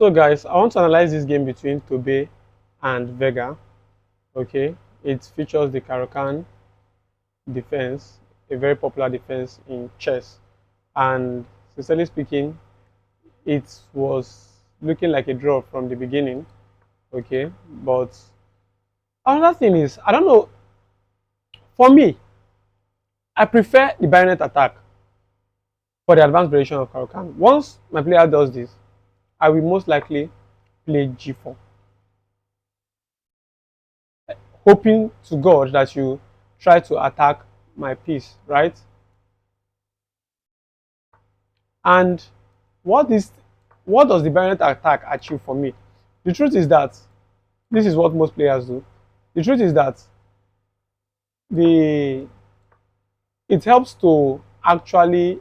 So guys, I want to analyze this game between Tobe and Vega. Okay, it features the Caro-Kann defense, a very popular defense in chess. And sincerely speaking, it was looking like a draw from the beginning. Okay, but another thing is, I don't know. For me, I prefer the bayonet attack for the advanced variation of Caro-Kann. Once my player does this, I will most likely play G4, hoping to God that you try to attack my piece, right? And what is what does the bayonet attack achieve for me? The truth is that this is what most players do. The truth is that the it helps to actually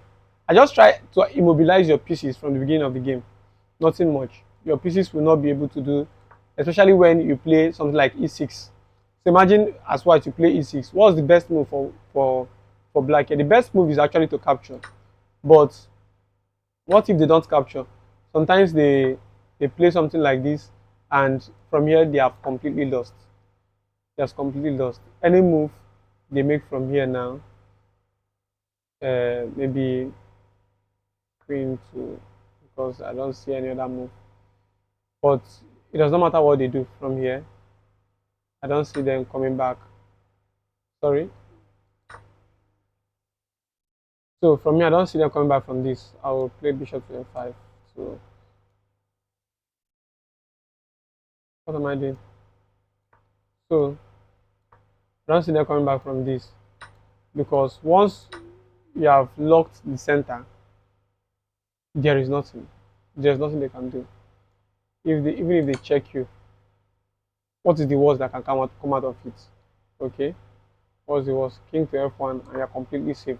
I just try to immobilize your pieces from the beginning of the game. Nothing much. Your pieces will not be able to do, especially when you play something like e6. So imagine as white you play e6. What's the best move for black? The best move is actually to capture. But what if they don't capture? Sometimes they play something like this, and from here they have completely lost. They have completely lost. Any move they make from here now, maybe queen to, because I don't see any other move. But it does not matter what they do from here. I don't see them coming back. Sorry. So from here, I don't see them coming back from this. I will play bishop to f5. So what am I doing? So I don't see them coming back from this, because once you have locked the center, there is nothing. There's nothing they can do. Even if they check you, what is the worst that can come out of it? Okay, what's the worst? King to f1, and you're completely safe.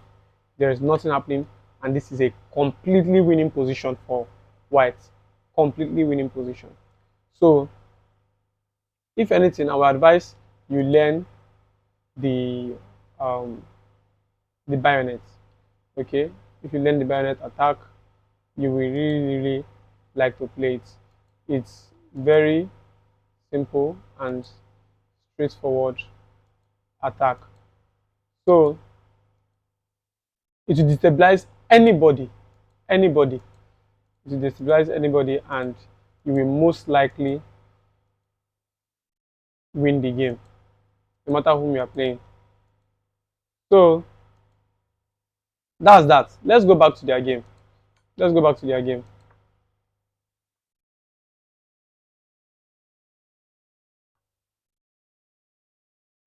There is nothing happening, and this is a completely winning position for white. Completely winning position. So if anything, I would advise you learn the um, the bayonet. Okay, if you learn the bayonet attack, you will really like to play it. It's very simple and straightforward attack. So it will destabilize anybody. It will destabilize anybody, and you will most likely win the game, no matter whom you are playing. So that's that. Let's go back to their game. Let's go back to their game.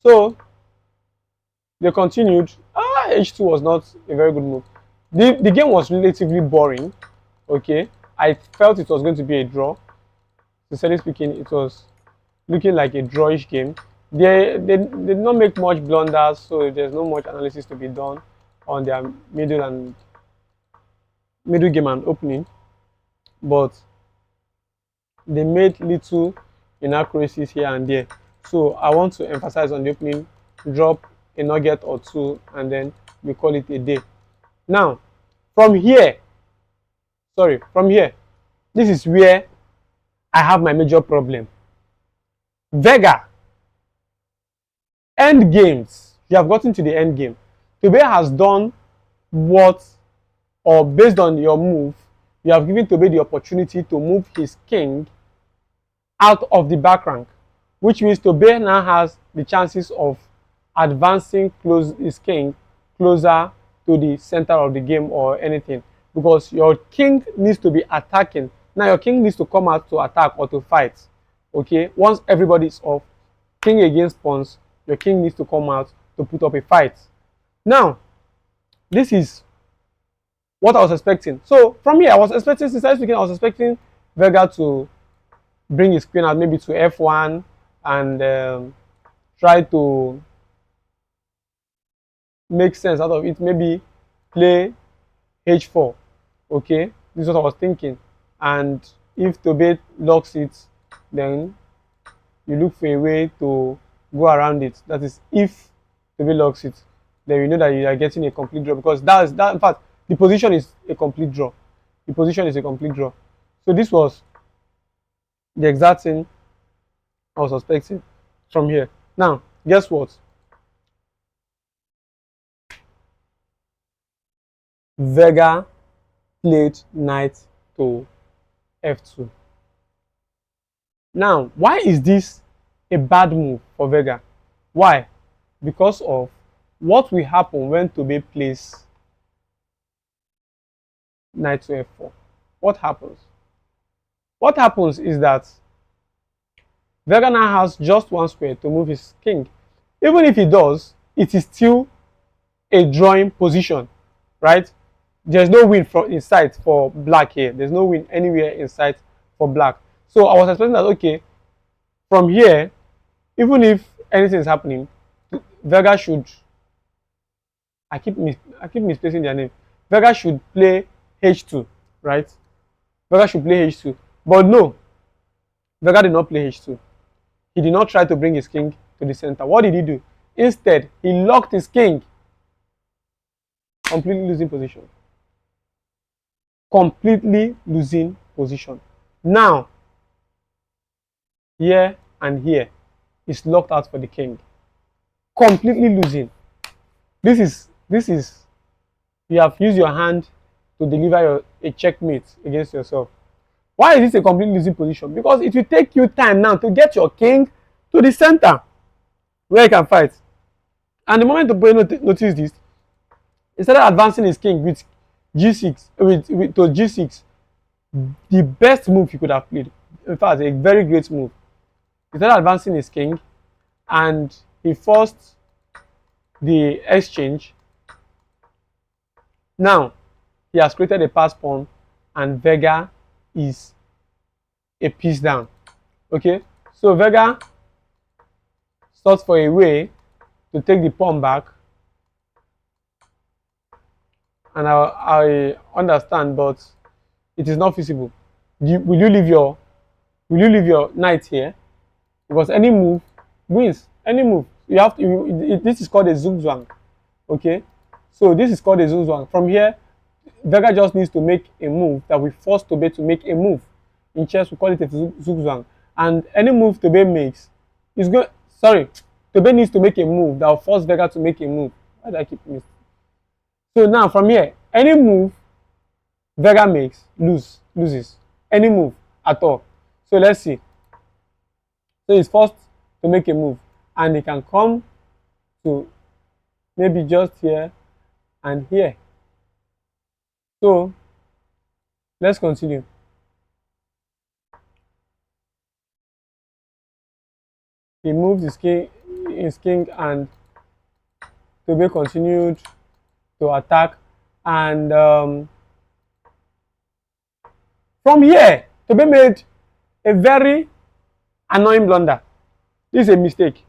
So they continued. H2 was not a very good move. The game was relatively boring. Okay, I felt it was going to be a draw. Sincerely speaking, it was looking like a drawish game. They did not make much blunders, so there's no much analysis to be done on their middle game and opening. But they made little inaccuracies here and there. So I want to emphasize on the opening, drop a nugget or two, and then we call it a day. Now, from here, this is where I have my major problem. Vega, end games. You have gotten to the end game. Tobe has done what, or based on your move, you have given Tobe the opportunity to move his king out of the back rank, which means Tobe now has the chances of advancing his king closer to the center of the game or anything, because your king needs to be attacking. Now your king needs to come out to attack or to fight. Okay, once everybody is off, king against pawns, your king needs to come out to put up a fight. Now, this is what I was expecting. So from here, I was expecting Vega to bring his queen out maybe to f1 and try to make sense out of it, maybe play h4. Okay, this is what I was thinking. And if Tobe locks it, then you look for a way to go around it. That is, if Tobe locks it, then you know that you are getting a complete draw, because that in fact the position is a complete draw. The position is a complete draw. So this was The exact thing I was suspecting from here. Now, guess what? Vega played knight to f2. Now, why is this a bad move for Vega? Why? Because of what will happen when Tobe plays knight to f4. What happens? What happens is that Vega now has just one square to move his king. Even if he does, it is still a drawing position, right? There's no win from in sight for black here. There's no win anywhere in sight for black. So I was expecting that, okay, from here, even if anything is happening, Vega should. I keep misplacing their name. Vega should play h2, right? Vega should play h2, but no, Vega did not play h2. He did not try to bring his king to the center. What did he do? Instead, he locked his king, completely losing position. Completely losing position. Now, here and here is locked out for the king. Completely losing. This is you have used your hand to deliver a checkmate against yourself. Why is this a complete losing position? Because it will take you time now to get your king to the center where he can fight. And the moment the noticed this, he started advancing his king with g6, to g6. The best move he could have played. In fact, a very great move. He started advancing his king and he forced the exchange. Now, he has created a pass pawn and Vega is a piece down. Okay, so Vega sought for a way to take the pawn back, and I understand, but it is not feasible. Will you leave your knight here? Because any move wins. Any move you have to. This is called a zugzwang. Okay, so this is called a zugzwang. From here, Vega just needs to make a move that will force Tobe to make a move. In chess, we call it a zugzwang. And any move Tobe makes is going. Sorry, Tobe needs to make a move that will force Vega to make a move. Why do I keep missing? So now from here, any move Vega makes loses. Any move at all. So let's see. So he's forced to make a move, and he can come to maybe just here and here. So let's continue. He moved his king, and Tobe continued to attack. And from here, Tobe made a very annoying blunder. This is a mistake.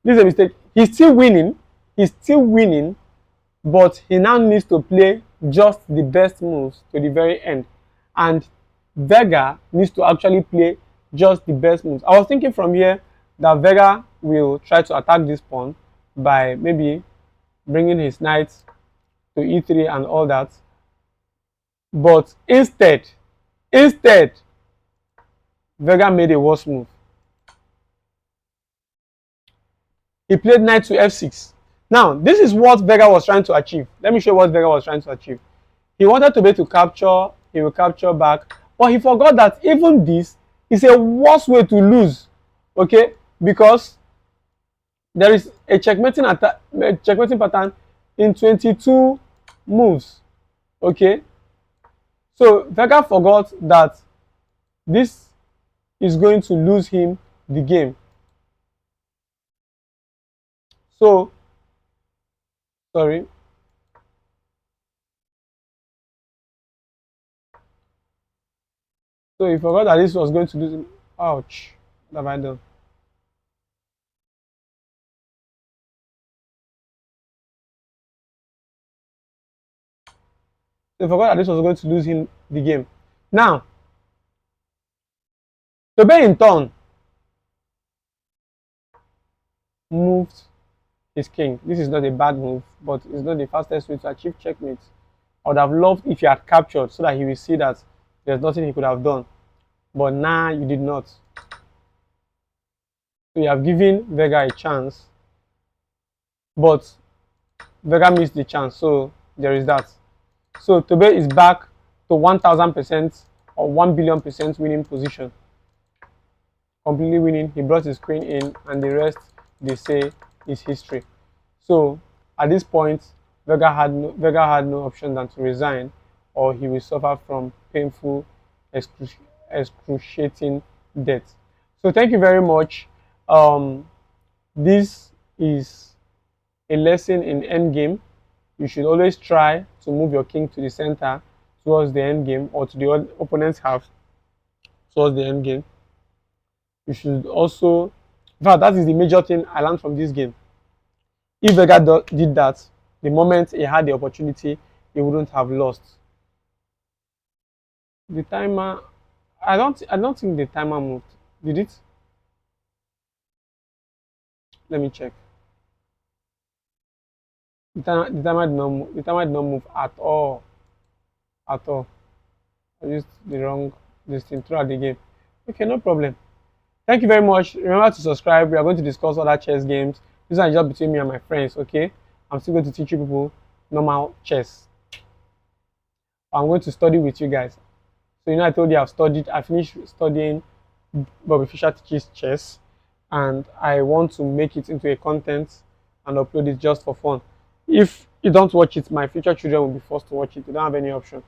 This is a mistake. He's still winning. He's still winning, but he now needs to play just the best moves to the very end. And Vega needs to actually play just the best moves. I was thinking from here that Vega will try to attack this pawn by maybe bringing his knight to e3 and all that. But instead, Vega made a worse move. He played knight to f6. Now, this is what Vega was trying to achieve. Let me show you what Vega was trying to achieve. He wanted to be to capture, he will capture back, but he forgot that even this is a worse way to lose. Okay? Because there is a checkmating pattern in 22 moves. Okay? So Vega forgot that this is going to lose him the game. So, sorry. So he forgot that this was going to lose him. Ouch. What have I done? So he forgot that this was going to lose him the game. Now, Tobe in turn moved his king. This is not a bad move, but it's not the fastest way to achieve checkmate. I would have loved if he had captured so that he will see that there's nothing he could have done. but nah, you did not. So you have given Vega a chance, but Vega missed the chance. So there is that. So Tobe is back to 1000% or 1 billion% winning position, completely winning. He brought his queen in, and the rest they say is history. So at this point, Vega had no option than to resign, or he will suffer from painful, excruciating death. So thank you very much. Um, this is a lesson in endgame. You should always try to move your king to the center towards the endgame, or to the opponent's half towards the endgame. You should also, in fact, that is the major thing I learned from this game. If Vega did that, the moment he had the opportunity, he wouldn't have lost. The timer, I don't think the timer moved. Did it? Let me check. The timer did not move. The timer did not move at all. At all. I used the wrong this thing throughout the game. Okay, no problem. Thank you very much. Remember to subscribe. We are going to discuss other chess games. These are just between me and my friends, okay? I'm still going to teach you people normal chess. I'm going to study with you guys. So I told you I finished studying Bobby Fischer teaches chess, and I want to make it into a content and upload it just for fun. If you don't watch it, my future children will be forced to watch it. You don't have any option.